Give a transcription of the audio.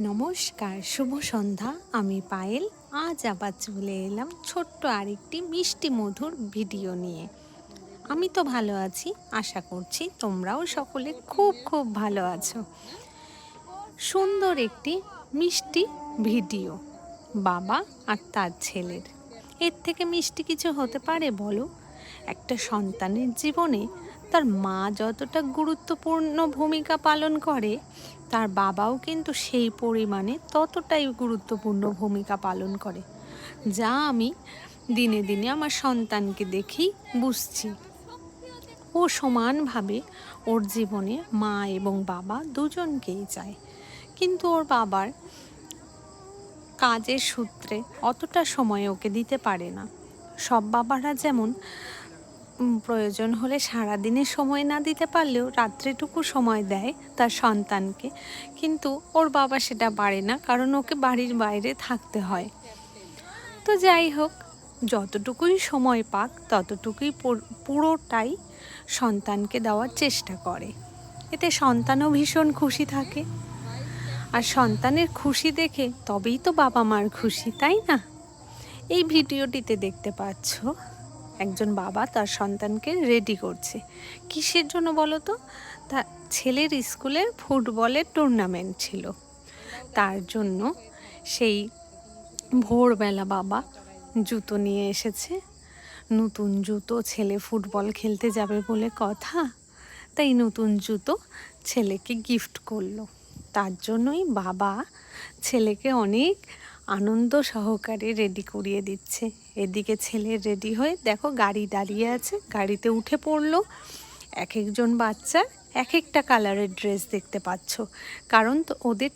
নমস্কার, শুভ সন্ধ্যা। আমি পায়েল। আজ আবার চলে এলাম ছোট্ট আরেকটি মিষ্টি মধুর ভিডিও নিয়ে। আমি তো ভালো আছি, আশা করছি তোমরাও সকলে খুব খুব ভালো আছো। সুন্দর একটি মিষ্টি ভিডিও বাবা আর তার ছেলের। এর থেকে মিষ্টি কিছু হতে পারে বলো? একটা সন্তানের জীবনে তার মা যতটা গুরুত্বপূর্ণ ভূমিকা পালন করে, তার বাবাও কিন্তু সেই পরিমাণে ততটাই গুরুত্বপূর্ণ ভূমিকা পালন করে, যা আমি দিনে দিনে আমার সন্তানকে দেখেই বুঝছি। ও সমানভাবে ওর জীবনে মা এবং বাবা দুজনকেই চায়, কিন্তু ওর বাবার কাজের সূত্রে অতটা সময় ওকে দিতে পারে না। সব বাবারা যেমন প্রয়োজন হলে সারাদিনে সময় না দিতে পারলেও রাত্রেটুকু সময় দেয় তার সন্তানকে, কিন্তু ওর বাবা সেটা পারে না, কারণ ওকে বাড়ির বাইরে থাকতে হয়। তো যাই হোক, যতটুকুই সময় পাক ততটুকুই পুরোটাই সন্তানকে দেওয়ার চেষ্টা করে। এতে সন্তানও ভীষণ খুশি থাকে, আর সন্তানের খুশি দেখে তবেই তো বাবা মার খুশি, তাই না? এই ভিডিওটিতে দেখতে পাচ্ছ একজন বাবা তার সন্তানকে রেডি করছে। কিসের জন্য বলো তো? তার ছেলের স্কুলের ফুটবলের টুর্নামেন্ট ছিল, তার জন্য সেই ভোরবেলা বাবা জুতো নিয়ে এসেছে। নতুন জুতো, ছেলে ফুটবল খেলতে যাবে বলে কথা, তাই নতুন জুতো ছেলেকে গিফট করলো। তার জন্যই বাবা ছেলেকে অনেক আনন্দ সহকারে রেডি করিয়ে দিচ্ছে। এদিকে ছেলে রেডি হয়ে দেখো গাড়ি দাঁড়িয়ে আছে, গাড়িতে উঠে পড়লো। এক একজন বাচ্চার এক একটা কালারের ড্রেস দেখতে পাচ্ছ, কারণ তো ওদের